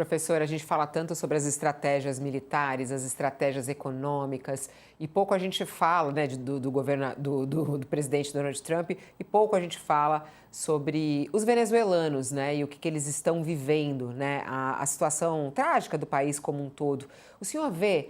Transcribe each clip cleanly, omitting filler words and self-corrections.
Professor, a gente fala tanto sobre as estratégias militares, as estratégias econômicas, e pouco a gente fala, né, do presidente Donald Trump, e pouco a gente fala sobre os venezuelanos, né, e o que eles estão vivendo, né, a situação trágica do país como um todo. O senhor vê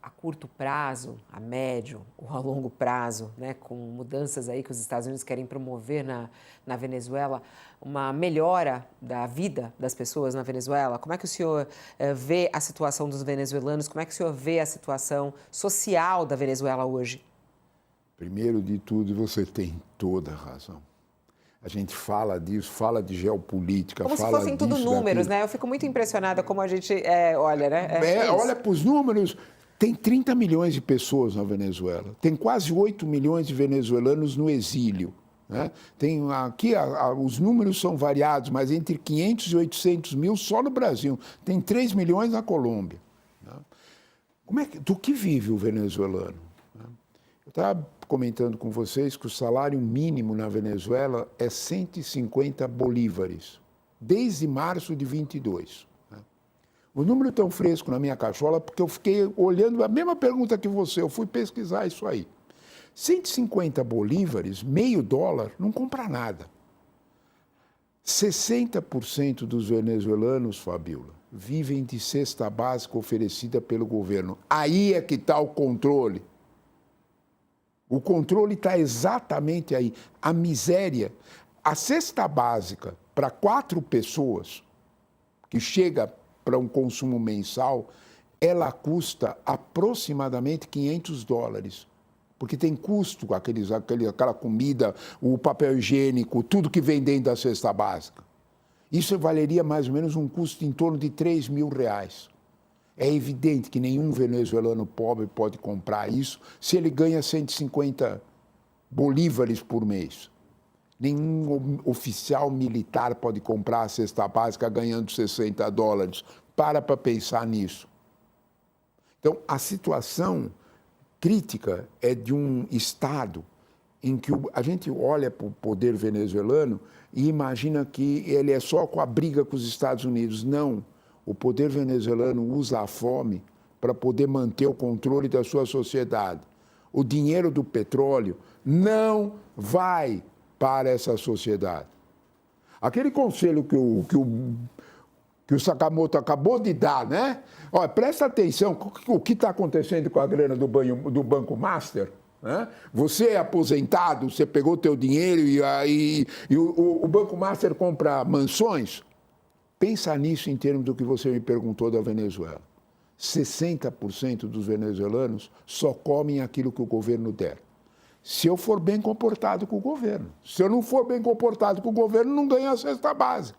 a curto prazo, a médio ou a longo prazo, né, com mudanças aí que os Estados Unidos querem promover na Venezuela, uma melhora da vida das pessoas na Venezuela? Como é que o senhor vê a situação dos venezuelanos? Como é que o senhor vê a situação social da Venezuela hoje? Primeiro de tudo, você tem toda a razão. A gente fala disso, fala de geopolítica, como fala se fossem tudo números, daquilo. né? Eu fico muito impressionada como a gente olha, né? Olha para os números. Tem 30 milhões de pessoas na Venezuela. Tem quase 8 milhões de venezuelanos no exílio. Né? Tem aqui, os números são variados, mas entre 500 e 800 mil só no Brasil. Tem 3 milhões na Colômbia. Né? Do que vive o venezuelano? Né? Eu estava comentando com vocês que o salário mínimo na Venezuela é 150 bolívares, desde março de 22. O número tão fresco na minha cachola porque eu fiquei olhando a mesma pergunta que você, eu fui pesquisar isso aí. 150 bolívares, meio dólar, não compra nada. 60% dos venezuelanos, Fabíola, vivem de cesta básica oferecida pelo governo. Aí é que está o controle. O controle está exatamente aí. A miséria. A cesta básica para 4 pessoas, que chega para um consumo mensal, ela custa aproximadamente $500. Porque tem custo, aquela comida, o papel higiênico, tudo que vem dentro da cesta básica. Isso valeria mais ou menos um custo em torno de R$3.000. É evidente que nenhum venezuelano pobre pode comprar isso se ele ganha 150 bolívares por mês. Nenhum oficial militar pode comprar a cesta básica ganhando $60. Para pensar nisso. Então, a situação crítica é de um Estado em que a gente olha para o poder venezuelano e imagina que ele é só com a briga com os Estados Unidos. Não. O poder venezuelano usa a fome para poder manter o controle da sua sociedade. O dinheiro do petróleo não vai para essa sociedade. Aquele conselho que o Sakamoto acabou de dar, né? Olha, presta atenção, o que está acontecendo com a grana do Banco Master? Né? Você é aposentado, você pegou teu dinheiro e o Banco Master compra mansões? Pensa nisso em termos do que você me perguntou da Venezuela. 60% dos venezuelanos só comem aquilo que o governo der. Se eu for bem comportado com o governo. Se eu não for bem comportado com o governo, não ganho a cesta básica.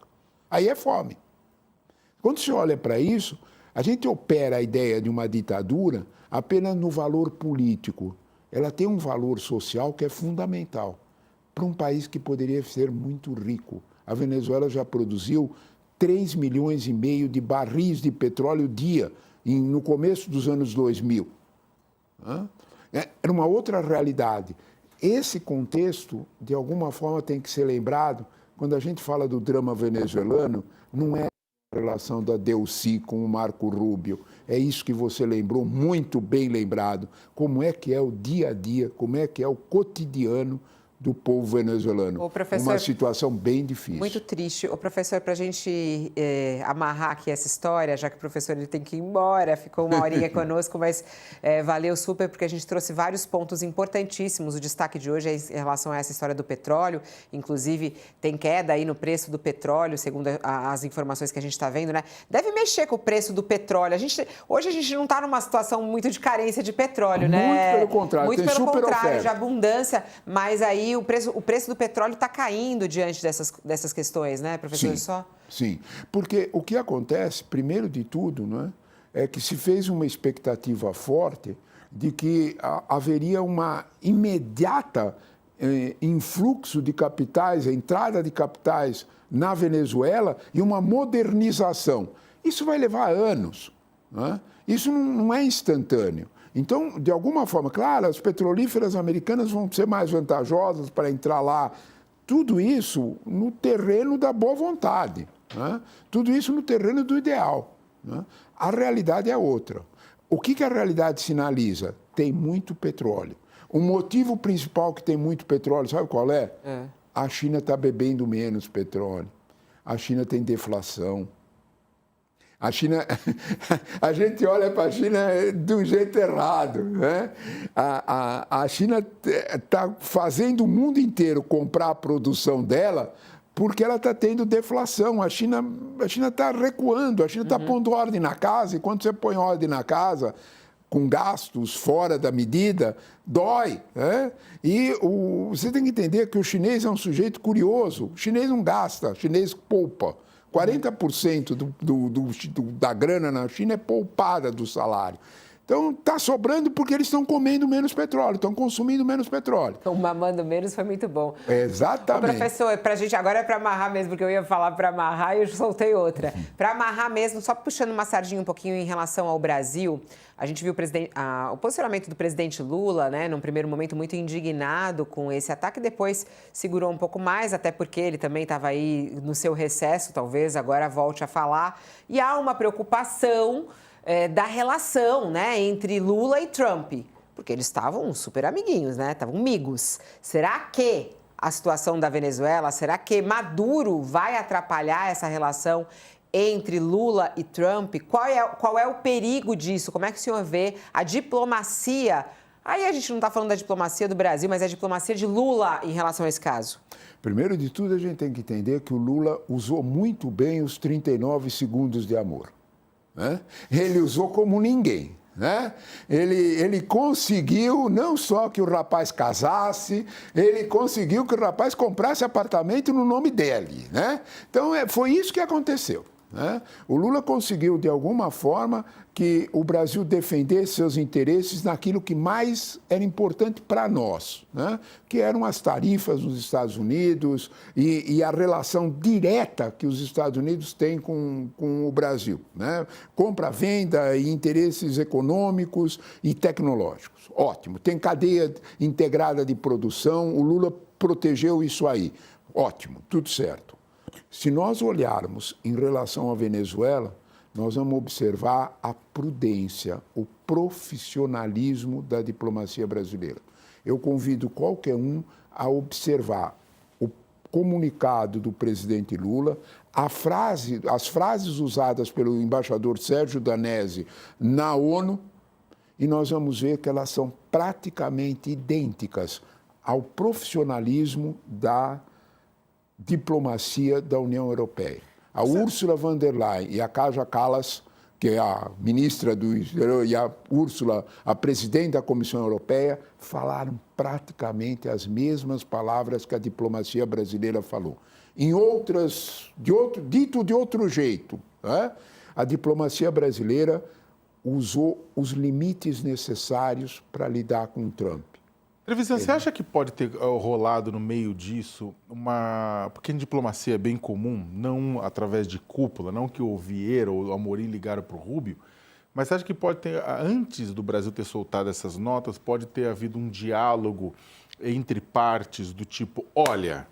Aí é fome. Quando se olha para isso, a gente opera a ideia de uma ditadura apenas no valor político. Ela tem um valor social que é fundamental para um país que poderia ser muito rico. A Venezuela já produziu 3,5 milhões de barris de petróleo dia no começo dos anos 2000. Era uma outra realidade. Esse contexto, de alguma forma, tem que ser lembrado. Quando a gente fala do drama venezuelano, não é a relação da Delcy com o Marco Rubio. É isso que você lembrou, muito bem lembrado. Como é que é o dia a dia, como é que é o cotidiano do povo venezuelano. Uma situação bem difícil. Muito triste. O professor, para a gente amarrar aqui essa história, já que o professor ele tem que ir embora, ficou uma horinha conosco, mas valeu super, porque a gente trouxe vários pontos importantíssimos. O destaque de hoje é em relação a essa história do petróleo. Inclusive, tem queda aí no preço do petróleo, segundo as informações que a gente está vendo, né? Deve mexer com o preço do petróleo. Hoje a gente não está numa situação muito de carência de petróleo, né? Muito pelo contrário. Muito pelo contrário, oferta. de abundância, mas aí o preço do petróleo está caindo diante dessas questões, né, professor? Sim, porque o que acontece, primeiro de tudo, né, é que se fez uma expectativa forte de que haveria uma imediata influxo de capitais, entrada de capitais na Venezuela e uma modernização. Isso vai levar anos, né? Isso não é instantâneo. Então, de alguma forma, claro, as petrolíferas americanas vão ser mais vantajosas para entrar lá. Tudo isso no terreno da boa vontade. né? Tudo isso no terreno do ideal, né? A realidade é outra. O que a realidade sinaliza? Tem muito petróleo. O motivo principal que tem muito petróleo, sabe qual é? A China está bebendo menos petróleo. A China tem deflação. A China, a gente olha para a China de um jeito errado, né? A China está fazendo o mundo inteiro comprar a produção dela porque ela está tendo deflação. A China está recuando, a China está pondo ordem na casa, e quando você põe ordem na casa, com gastos fora da medida, dói, né? E você tem que entender que o chinês é um sujeito curioso. O chinês não gasta, o chinês poupa. 40% da grana na China é poupada do salário. Então, está sobrando porque eles estão comendo menos petróleo, estão consumindo menos petróleo. Estão mamando menos, foi muito bom. Exatamente. Ô, professor, pra gente, agora é para amarrar mesmo, porque eu ia falar para amarrar e eu soltei outra. Para amarrar mesmo, só puxando uma sardinha um pouquinho em relação ao Brasil, a gente viu o posicionamento do presidente Lula, né, num primeiro momento muito indignado com esse ataque, depois segurou um pouco mais, até porque ele também estava aí no seu recesso, talvez agora volte a falar. E há uma preocupação da relação, né, entre Lula e Trump, porque eles estavam super amiguinhos, né, estavam amigos. Será que a situação da Venezuela, será que Maduro vai atrapalhar essa relação entre Lula e Trump? Qual é o perigo disso? Como é que o senhor vê a diplomacia? Aí a gente não está falando da diplomacia do Brasil, mas é a diplomacia de Lula em relação a esse caso. Primeiro de tudo, a gente tem que entender que o Lula usou muito bem os 39 segundos de amor, né? Ele usou como ninguém, né? Ele conseguiu não só que o rapaz casasse, ele conseguiu que o rapaz comprasse apartamento no nome dele, né? Então, foi isso que aconteceu, né? O Lula conseguiu, de alguma forma, que o Brasil defendesse seus interesses naquilo que mais era importante para nós, né? Que eram as tarifas nos Estados Unidos e a relação direta que os Estados Unidos têm com o Brasil, né? Compra, venda e interesses econômicos e tecnológicos. Ótimo. Tem cadeia integrada de produção, o Lula protegeu isso aí. Ótimo, tudo certo. Se nós olharmos em relação à Venezuela, nós vamos observar a prudência, o profissionalismo da diplomacia brasileira. Eu convido qualquer um a observar o comunicado do presidente Lula, as frases usadas pelo embaixador Sérgio Danesi na ONU, e nós vamos ver que elas são praticamente idênticas ao profissionalismo da diplomacia da União Europeia. A Ursula von der Leyen e a Kaja Kallas, que é a ministra e a Ursula, a presidente da Comissão Europeia, falaram praticamente as mesmas palavras que a diplomacia brasileira falou. Dito de outro jeito, né? A diplomacia brasileira usou os limites necessários para lidar com o Trump. Trevisan, você acha que pode ter rolado no meio disso uma... Porque em diplomacia é bem comum, não através de cúpula, não que o Vieira ou o Amorim ligaram para o Rubio, mas você acha que pode ter, antes do Brasil ter soltado essas notas, pode ter havido um diálogo entre partes do tipo, olha,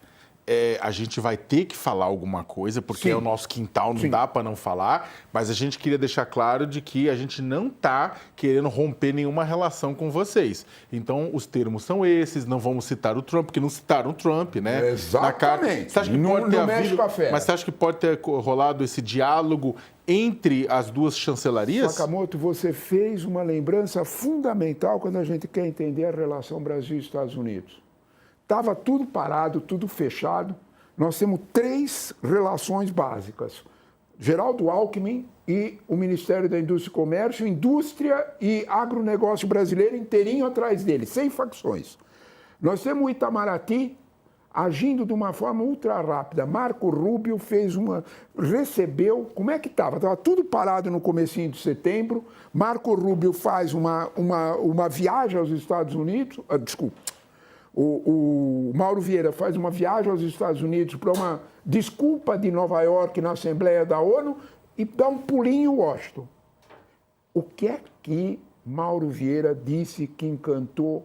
a gente vai ter que falar alguma coisa, porque Sim. é o nosso quintal, não Sim. dá para não falar, mas a gente queria deixar claro de que a gente não está querendo romper nenhuma relação com vocês. Então, os termos são esses, não vamos citar o Trump, porque não citaram o Trump, né? Exatamente. Você acha que pode ter havido, com a fé. mas você acha que pode ter rolado esse diálogo entre as duas chancelarias? Sakamoto, você fez uma lembrança fundamental quando a gente quer entender a relação Brasil e Estados Unidos. Estava tudo parado, tudo fechado. Nós temos 3 relações básicas. Geraldo Alckmin e o Ministério da Indústria e Comércio, indústria e agronegócio brasileiro inteirinho atrás dele, sem facções. Nós temos o Itamaraty agindo de uma forma ultra rápida. Marco Rubio recebeu, como é que estava? Estava tudo parado no comecinho de setembro. Marco Rubio faz uma viagem aos Estados Unidos, O Mauro Vieira faz uma viagem aos Estados Unidos para uma desculpa de Nova York na Assembleia da ONU e dá um pulinho em Washington. O que é que Mauro Vieira disse que encantou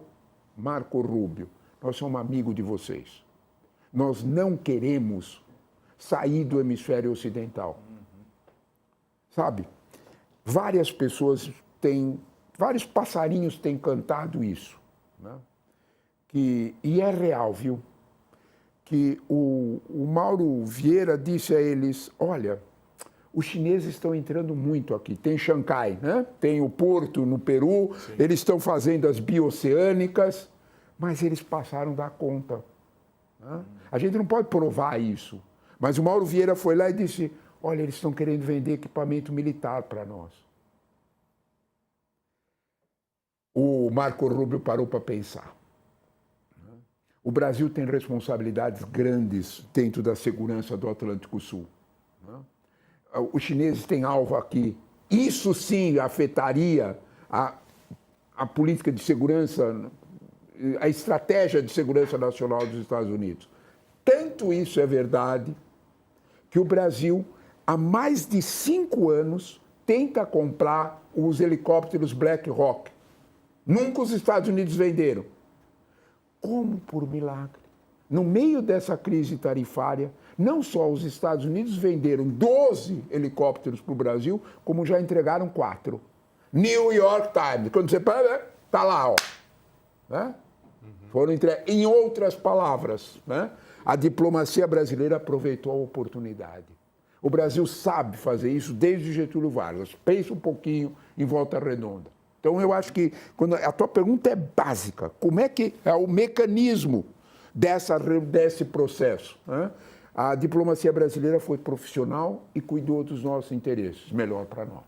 Marco Rubio? Nós somos amigos de vocês. Nós não queremos sair do hemisfério ocidental. Sabe? Várias pessoas têm, vários passarinhos têm cantado isso. Né? E é real, viu? Que o Mauro Vieira disse a eles, olha, os chineses estão entrando muito aqui. Tem Xangai, né? Tem o Porto no Peru, sim, eles estão fazendo as bioceânicas, mas eles passaram da conta. Né? A gente não pode provar isso. Mas o Mauro Vieira foi lá e disse, olha, eles estão querendo vender equipamento militar para nós. O Marco Rubio parou para pensar. O Brasil tem responsabilidades grandes dentro da segurança do Atlântico Sul. Os chineses têm alvo aqui. Isso sim afetaria a política de segurança, a estratégia de segurança nacional dos Estados Unidos. Tanto isso é verdade que o Brasil, há mais de 5 anos, tenta comprar os helicópteros Black Hawk. Nunca os Estados Unidos venderam. Como por milagre, no meio dessa crise tarifária, não só os Estados Unidos venderam 12 helicópteros para o Brasil, como já entregaram 4. New York Times, quando você pega, está lá, ó. Né? Foram entregues. Em outras palavras, né? A diplomacia brasileira aproveitou a oportunidade. O Brasil sabe fazer isso desde Getúlio Vargas. Pensa um pouquinho em Volta Redonda. Então, eu acho que a tua pergunta é básica. Como é que é o mecanismo desse processo? Né? A diplomacia brasileira foi profissional e cuidou dos nossos interesses, melhor para nós.